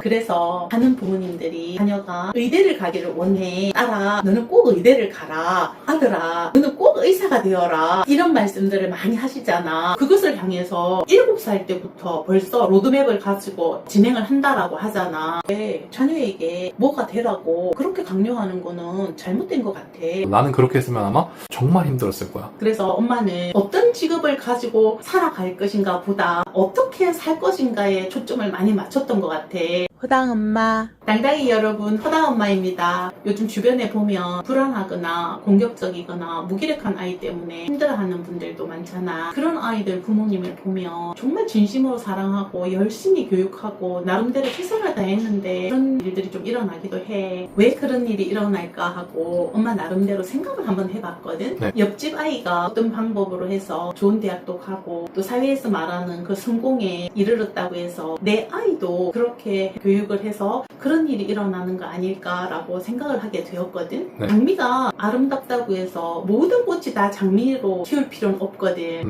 그래서 하는 부모님들이 자녀가 의대를 가기를 원해. 딸아, 너는 꼭 의대를 가라. 아들아, 너는 꼭 의사가 되어라. 이런 말씀들을 많이 하시잖아. 그것을 향해서 7살 때부터 벌써 로드맵을 가지고 진행을 한다라고 하잖아. 왜 자녀에게 뭐가 되라고 그렇게 강요하는 거는 잘못된 것 같아. 나는 그렇게 했으면 아마 정말 힘들었을 거야. 그래서 엄마는 어떤 직업을 가지고 살아갈 것인가 보다 어떻게 살 것인가에 초점을 많이 맞췄던 것 같아. 허당 엄마, 당당히 여러분, 허당 엄마입니다. 요즘 주변에 보면 불안하거나 공격적이거나 무기력한 아이 때문에 힘들어하는 분들도 많잖아. 그런 아이들 부모님을 보면 정말 진심으로 사랑하고 열심히 교육하고 나름대로 최선을 다했는데 그런 일들이 좀 일어나기도 해. 왜 그런 일이 일어날까 하고 엄마 나름대로 생각을 한번 해봤거든. 네. 옆집 아이가 어떤 방법으로 해서 좋은 대학도 가고 또 사회에서 말하는 그 성공에 이르렀다고 해서 내 아이도 그렇게 교육을 해서 그런 일이 일어나는 거 아닐까라고 생각을 하게 되었거든. 네. 장미가 아름답다고 해서 모든 꽃이 다 장미로 키울 필요는 없거든.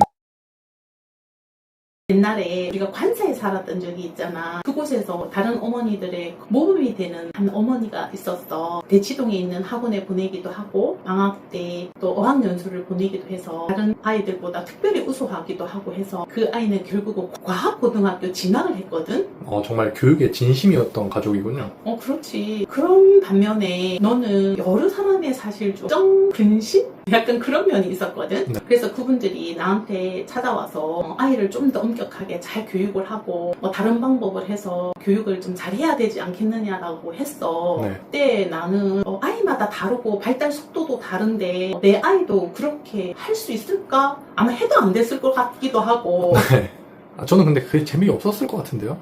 옛날에 우리가 관사에 살았던 적이 있잖아. 그곳에서 다른 어머니들의 모범이 되는 한 어머니가 있었어. 대치동에 있는 학원에 보내기도 하고 방학 때 또 어학연수를 보내기도 해서 다른 아이들보다 특별히 우수하기도 하고 해서 그 아이는 결국은 과학고등학교 진학을 했거든. 정말 교육에 진심이었던 가족이군요. 그렇지. 그런 반면에 너는 여러 사람의 사실 좀 근심? 약간 그런 면이 있었거든. 네. 그래서 그분들이 나한테 찾아와서 아이를 좀 더 엄격하게 잘 교육을 하고 다른 방법을 해서 교육을 좀 잘해야 되지 않겠느냐라고 했어. 네. 그때 나는 아이마다 다르고 발달 속도도 다른데 내 아이도 그렇게 할 수 있을까? 아마 해도 안 됐을 것 같기도 하고. 네. 저는 근데 그게 재미없었을 것 같은데요.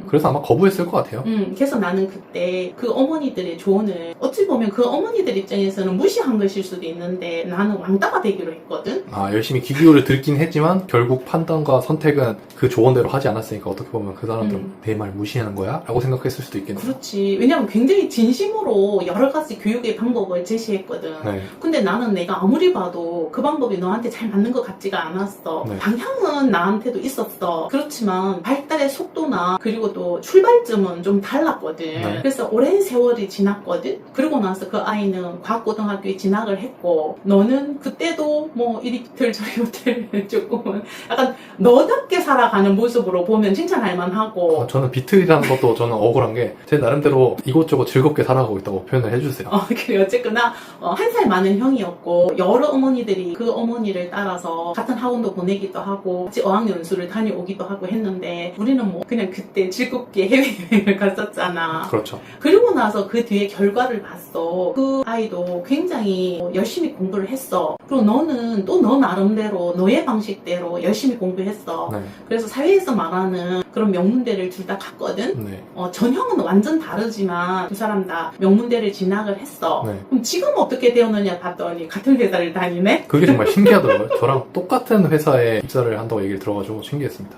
그래서 아마 거부했을 것 같아요. 그래서 나는 그때 그 어머니들의 조언을 어찌 보면 그 어머니들 입장에서는 무시한 것일 수도 있는데 나는 왕따가 되기로 했거든. 열심히 귀 기울여 듣긴 했지만 결국 판단과 선택은 그 조언대로 하지 않았으니까 어떻게 보면 그 사람들은 내 말 무시하는 거야? 라고 생각했을 수도 있겠네요. 그렇지. 왜냐면 굉장히 진심으로 여러 가지 교육의 방법을 제시했거든. 네. 근데 나는 내가 아무리 봐도 그 방법이 너한테 잘 맞는 것 같지가 않았어. 네. 방향은 나한테도 있었어. 그렇지만 발달의 속도나 그리고 또 출발점은 좀 달랐거든. 네. 그래서 오랜 세월이 지났거든. 그러고 나서 그 아이는 과학고등학교에 진학을 했고 너는 그때도 뭐 이리틀 저리틀 조금은 약간 너답게 살아가는 모습으로 보면 칭찬할 만하고. 저는 비틀이라는 것도 저는 억울한 게 제 나름대로 이곳저곳 즐겁게 살아가고 있다고 표현을 해주세요. 그래. 어쨌거나 한 살 많은 형이었고 여러 어머니들이 그 어머니를 따라서 같은 학원도 보내기도 하고 같이 어학연수를 다녀오기도 하고 했는데 우리는 뭐 그냥 그때 즐겁게 해외여행을 갔었잖아. 그렇죠. 그리고 나서 그 뒤에 결과를 봤어. 그 아이도 굉장히 열심히 공부를 했어. 그리고 너는 또 너 나름대로 너의 방식대로 열심히 공부했어. 네. 그래서 사회에서 말하는 그런 명문대를 둘 다 갔거든. 네. 전형은 완전 다르지만 두 사람 다 명문대를 진학을 했어. 네. 그럼 지금 어떻게 되었느냐 봤더니 같은 회사를 다니네? 그게 정말 신기하더라고요. 저랑 똑같은 회사에 입사를 한다고 얘기를 들어가지고 신기했습니다.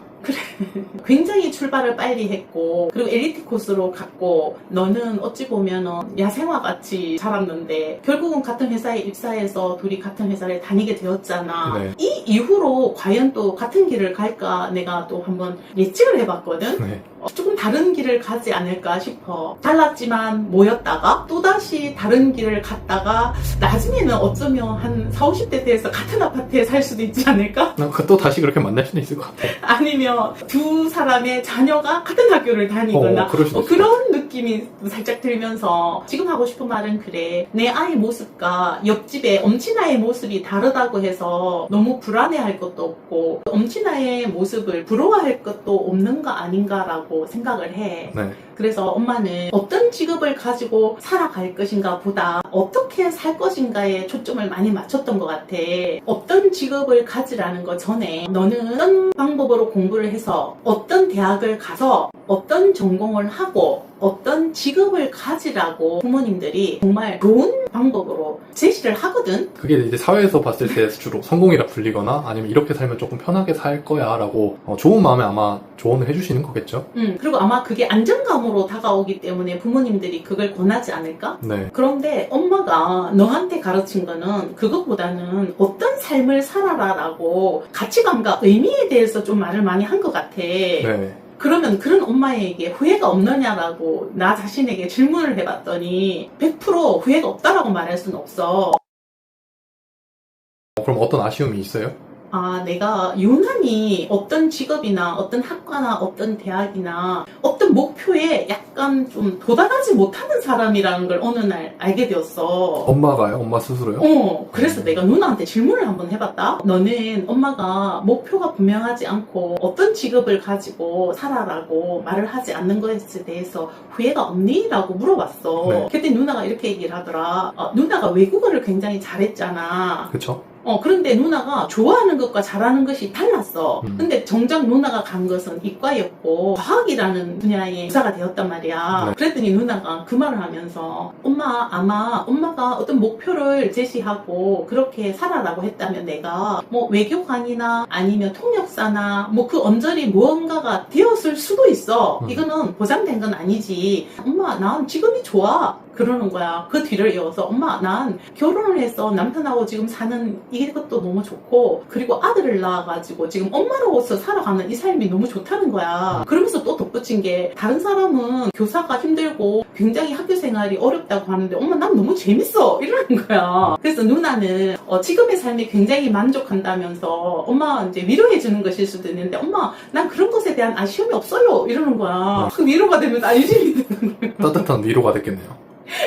굉장히 출발을 빨리 했고 그리고 엘리트 코스로 갔고 너는 어찌 보면 야생화 같이 자랐는데 결국은 같은 회사에 입사해서 둘이 같은 회사를 다니게 되었잖아. 네. 이 이후로 과연 또 같은 길을 갈까 내가 또 한번 예측을 해봤거든. 네. 조금 다른 길을 가지 않을까 싶어. 달랐지만 모였다가 또다시 다른 길을 갔다가 나중에는 어쩌면 한 40, 50대 돼서 같은 아파트에 살 수도 있지 않을까? 또 다시 그렇게 만날 수도 있을 것 같아요. 아니면 두 사람의 자녀가 같은 학교를 다니거나 그럴 수도 있어요. 그런 느낌이 살짝 들면서 지금 하고 싶은 말은 그래. 내 아이 모습과 옆집의 엄친아의 모습이 다르다고 해서 너무 불안해할 것도 없고 엄친아의 모습을 부러워할 것도 없는 거 아닌가라고 생각을 해. 네. 그래서 엄마는 어떤 직업을 가지고 살아갈 것인가 보다 어떻게 살 것인가에 초점을 많이 맞췄던 것 같아. 어떤 직업을 가지라는 것 전에 너는 어떤 방법으로 공부를 해서 어떤 대학을 가서 어떤 전공을 하고 어떤 직업을 가지라고 부모님들이 정말 좋은 방법으로 제시를 하거든. 그게 이제 사회에서 봤을 때 주로 성공이라 불리거나 아니면 이렇게 살면 조금 편하게 살 거야 라고 좋은 마음에 아마 조언을 해주시는 거겠죠. 그리고 아마 그게 안정감으로 다가오기 때문에 부모님들이 그걸 권하지 않을까? 네. 그런데 엄마가 너한테 가르친 거는 그것보다는 어떤 삶을 살아라 라고 가치관과 의미에 대해서 좀 말을 많이 한 것 같아. 네. 그러면 그런 엄마에게 후회가 없느냐라고 나 자신에게 질문을 해봤더니 100% 후회가 없다라고 말할 수는 없어. 그럼 어떤 아쉬움이 있어요? 아, 내가 유난히 어떤 직업이나 어떤 학과나 어떤 대학이나 어떤 목표에 약간 좀 도달하지 못하는 사람이라는 걸 어느 날 알게 되었어. 엄마가요? 엄마 스스로요? 그래서 내가 누나한테 질문을 한번 해봤다. 너는 엄마가 목표가 분명하지 않고 어떤 직업을 가지고 살아라고 말을 하지 않는 것에 대해서 후회가 없니? 라고 물어봤어. 네. 그때 누나가 이렇게 얘기를 하더라. 누나가 외국어를 굉장히 잘했잖아. 그쵸? 그런데 누나가 좋아하는 것과 잘하는 것이 달랐어. 음. 근데 정작 누나가 간 것은 이과였고 과학이라는 분야의 교사가 되었단 말이야. 네. 그랬더니 누나가 그 말을 하면서 엄마, 아마 엄마가 어떤 목표를 제시하고 그렇게 살아라고 했다면 내가 뭐 외교관이나 아니면 통역사나 뭐 그 언저리 무언가가 되었을 수도 있어. 이거는 보장된 건 아니지. 엄마, 난 지금이 좋아. 그러는 거야. 그 뒤를 이어서 엄마, 난 결혼을 해서 남편하고 지금 사는 이것도 너무 좋고 그리고 아들을 낳아가지고 지금 엄마로서 살아가는 이 삶이 너무 좋다는 거야. 그러면서 또 덧붙인 게 다른 사람은 교사가 힘들고 굉장히 학교 생활이 어렵다고 하는데 엄마, 난 너무 재밌어 이러는 거야. 그래서 누나는 지금의 삶에 굉장히 만족한다면서 엄마 이제 위로해 주는 것일 수도 있는데 엄마, 난 그런 것에 대한 아쉬움이 없어요 이러는 거야. 그 위로가 되면 안심이 되는 거야. 따뜻한 위로가 됐겠네요.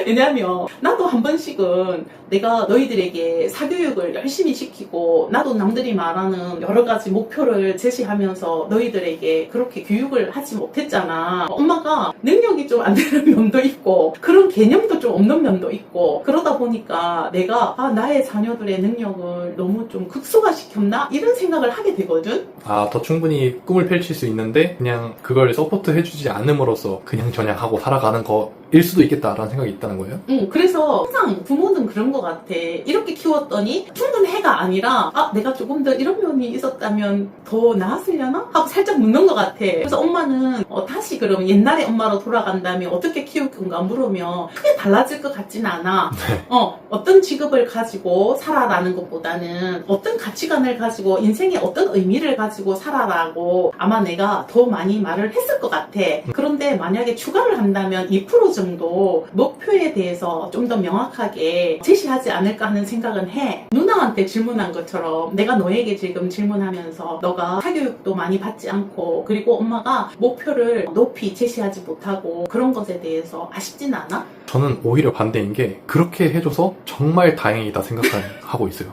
왜냐면 나도 한 번씩은 내가 너희들에게 사교육을 열심히 시키고 나도 남들이 말하는 여러 가지 목표를 제시하면서 너희들에게 그렇게 교육을 하지 못했잖아. 엄마가 능력이 좀 안 되는 면도 있고 그런 개념도 좀 없는 면도 있고 그러다 보니까 내가 나의 자녀들의 능력을 너무 좀 극소화시켰나? 이런 생각을 하게 되거든. 더 충분히 꿈을 펼칠 수 있는데 그냥 그걸 서포트 해주지 않음으로써 그냥 저냥 하고 살아가는 거일 수도 있겠다라는 생각이 있다는 거예요? 그래서 항상 부모는 그런 것 같아. 이렇게 키웠더니 충분해가 아니라 내가 조금 더 이런 면이 있었다면 더 나았으려나? 하고 살짝 묻는 것 같아. 그래서 엄마는 다시 그럼 옛날의 엄마로 돌아간다면 어떻게 키울 건가 물으면 크게 달라질 것 같지는 않아. 네. 어떤 직업을 가지고 살아라는 것보다는 어떤 가치관을 가지고 인생의 어떤 의미를 가지고 살아라고 아마 내가 더 많이 말을 했을 것 같아. 그런데 만약에 추가를 한다면 2% 정도 목표에 대해서 좀 더 명확하게 제시하지 않을까 하는 생각은 해. 누나한테 질문한 것처럼 내가 너에게 지금 질문하면서 너가 사교육도 많이 받지 않고 그리고 엄마가 목표를 높이 제시하지 못하고 그런 것에 대해서 아쉽진 않아? 저는 오히려 반대인 게 그렇게 해줘서 정말 다행이다 생각하고 있어요.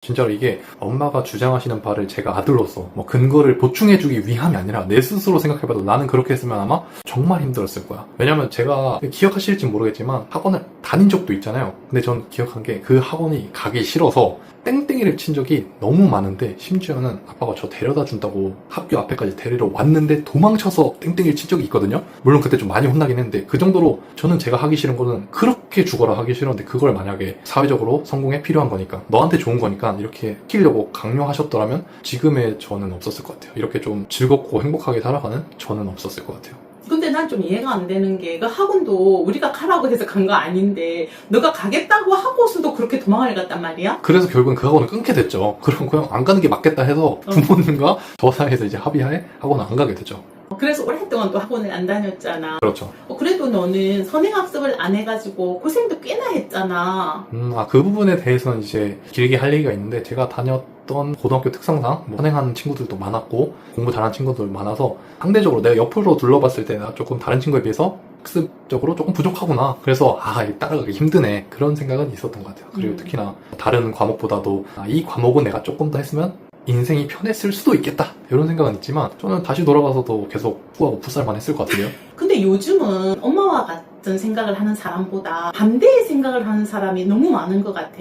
진짜로 이게 엄마가 주장하시는 바를 제가 아들로서 뭐 근거를 보충해주기 위함이 아니라 내 스스로 생각해봐도 나는 그렇게 했으면 아마 정말 힘들었을 거야. 왜냐면 제가 기억하실지 모르겠지만 학원을 다닌 적도 있잖아요. 근데 전 기억한 게 그 학원이 가기 싫어서 땡땡이를 친 적이 너무 많은데 심지어는 아빠가 저 데려다 준다고 학교 앞에까지 데리러 왔는데 도망쳐서 땡땡이를 친 적이 있거든요. 물론 그때 좀 많이 혼나긴 했는데 그 정도로 저는 제가 하기 싫은 거는 그렇게 죽어라 하기 싫었는데 그걸 만약에 사회적으로 성공에 필요한 거니까 너한테 좋은 거니까 이렇게 시키려고 강요하셨더라면 지금의 저는 없었을 것 같아요. 이렇게 좀 즐겁고 행복하게 살아가는 저는 없었을 것 같아요. 근데 난 좀 이해가 안 되는 게 그 학원도 우리가 가라고 해서 간 거 아닌데 너가 가겠다고 하고서도 그렇게 도망을 갔단 말이야? 그래서 결국은 그 학원을 끊게 됐죠. 그럼 그냥 안 가는 게 맞겠다 해서 부모님과 저 사이에서 이제 합의하에 학원을 안 가게 됐죠. 그래서 오랫동안 또 학원을 안 다녔잖아. 그렇죠. 그래도 너는 선행학습을 안 해가지고 고생도 꽤나 했잖아. 그 부분에 대해서는 이제 길게 할 얘기가 있는데 제가 다녔던 고등학교 특성상 선행하는 친구들도 많았고 공부 잘하는 친구들 많아서 상대적으로 내가 옆으로 둘러봤을 때 나 조금 다른 친구에 비해서 학습적으로 조금 부족하구나. 그래서 따라가기 힘드네. 그런 생각은 있었던 것 같아요. 그리고 특히나 다른 과목보다도 이 과목은 내가 조금 더 했으면 인생이 편했을 수도 있겠다 이런 생각은 있지만 저는 다시 돌아가서도 계속 후하고 풋살만 했을 것 같은데요. 근데 요즘은 엄마와 같은 생각을 하는 사람보다 반대의 생각을 하는 사람이 너무 많은 것 같아.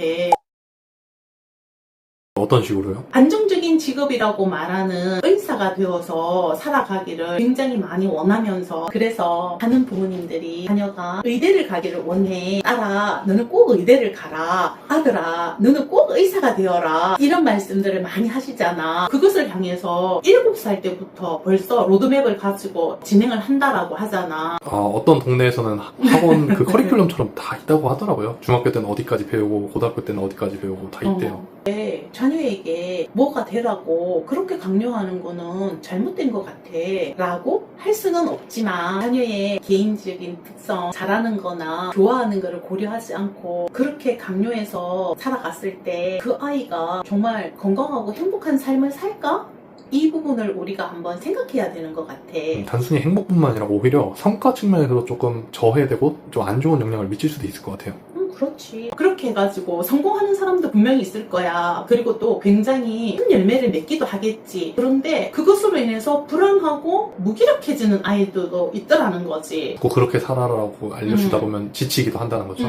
어떤 식으로요? 안정적인 직업이라고 말하는 의사가 되어서 살아가기를 굉장히 많이 원하면서 그래서 하는 부모님들이 자녀가 의대를 가기를 원해. 딸아, 너는 꼭 의대를 가라. 아들아, 너는 꼭 의사가 되어라. 이런 말씀들을 많이 하시잖아. 그것을 향해서 7살 때부터 벌써 로드맵을 가지고 진행을 한다라고 하잖아. 어떤 동네에서는 학원 그 커리큘럼처럼 다 있다고 하더라고요. 중학교 때는 어디까지 배우고 고등학교 때는 어디까지 배우고 다 있대요. 네. 자녀에게 뭐가 되라고 그렇게 강요하는 거는 잘못된 것 같아 라고 할 수는 없지만, 자녀의 개인적인 특성, 잘하는 거나 좋아하는 거를 고려하지 않고 그렇게 강요해서 살아갔을 때 그 아이가 정말 건강하고 행복한 삶을 살까? 이 부분을 우리가 한번 생각해야 되는 것 같아. 단순히 행복뿐만 아니라 오히려 성과 측면에서도 조금 저해되고 좀 안 좋은 영향을 미칠 수도 있을 것 같아요. 그렇지. 그렇게 해가지고 성공하는 사람도 분명히 있을 거야. 그리고 또 굉장히 큰 열매를 맺기도 하겠지. 그런데 그것으로 인해서 불안하고 무기력해지는 아이들도 있더라는 거지. 꼭 그렇게 살아라고 알려주다 보면 지치기도 한다는 거죠.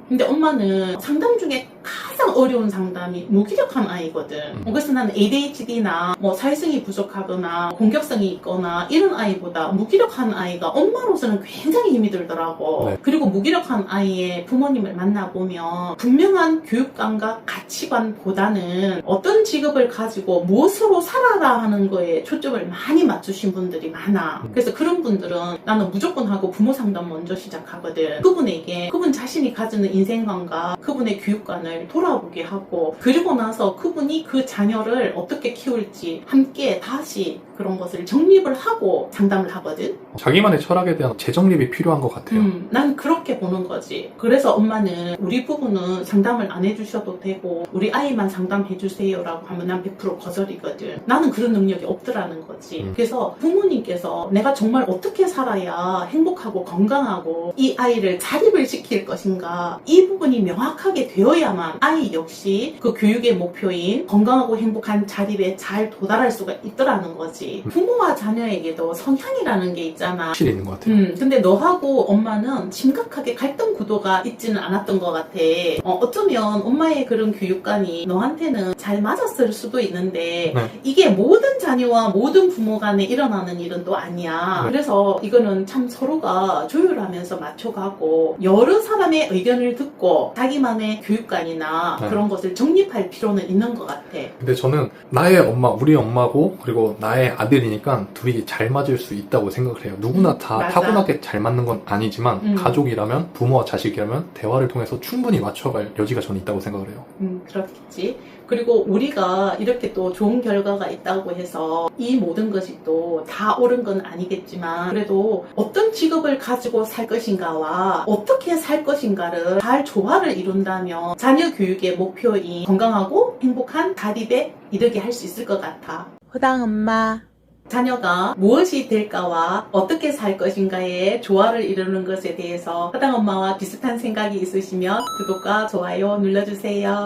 근데 엄마는 상담 중에 가장 어려운 상담이 무기력한 아이거든. 그래서 나는 ADHD나 뭐 사회성이 부족하거나 공격성이 있거나 이런 아이보다 무기력한 아이가 엄마로서는 굉장히 힘이 들더라고. 네. 그리고 무기력한 아이의 부모님을 만나보면 분명한 교육관과 가치관보다는 어떤 직업을 가지고 무엇으로 살아라 하는 거에 초점을 많이 맞추신 분들이 많아. 그래서 그런 분들은 나는 무조건 하고 부모 상담 먼저 시작하거든. 그분에게 그분 자신이 가지는 인생관과 그분의 교육관을 돌아보게 하고, 그리고 나서 그분이 그 자녀를 어떻게 키울지 함께 다시 그런 것을 정립을 하고 상담을 하거든. 자기만의 철학에 대한 재정립이 필요한 것 같아요. 난 그렇게 보는 거지. 그래서 엄마는 우리 부부는 상담을 안 해주셔도 되고 우리 아이만 상담해 주세요라고 하면 난 100% 거절이거든. 나는 그런 능력이 없더라는 거지. 그래서 부모님께서 내가 정말 어떻게 살아야 행복하고 건강하고 이 아이를 자립을 시킬 것인가, 이 부분이 명확하게 되어야만 아이 역시 그 교육의 목표인 건강하고 행복한 자립에 잘 도달할 수가 있더라는 거지. 부모와 자녀에게도 성향이라는 게 있잖아. 확실히 있는 것 같아요. 근데 너하고 엄마는 심각하게 갈등 구도가 있지는 않았던 것 같아. 어쩌면 엄마의 그런 교육관이 너한테는 잘 맞았을 수도 있는데 네. 이게 모든 자녀와 모든 부모 간에 일어나는 일은 또 아니야. 네. 그래서 이거는 참 서로가 조율하면서 맞춰가고 여러 사람의 의견을 듣고 자기만의 교육관이나 네. 그런 것을 정립할 필요는 있는 것 같아. 근데 저는 나의 엄마, 우리 엄마고 그리고 나의 아들이니까 둘이 잘 맞을 수 있다고 생각을 해요. 누구나 다 맞아. 타고나게 잘 맞는 건 아니지만 가족이라면, 부모와 자식이라면 대화를 통해서 충분히 맞춰갈 여지가 저는 있다고 생각을 해요. 그렇겠지. 그리고 우리가 이렇게 또 좋은 결과가 있다고 해서 이 모든 것이 또 다 옳은 건 아니겠지만, 그래도 어떤 직업을 가지고 살 것인가와 어떻게 살 것인가를 잘 조화를 이룬다면 자녀 교육의 목표인 건강하고 행복한 자립에 이르게 할 수 있을 것 같아. 호당 엄마. 자녀가 무엇이 될까와 어떻게 살 것인가의 조화를 이루는 것에 대해서 허당 엄마와 비슷한 생각이 있으시면 구독과 좋아요 눌러주세요.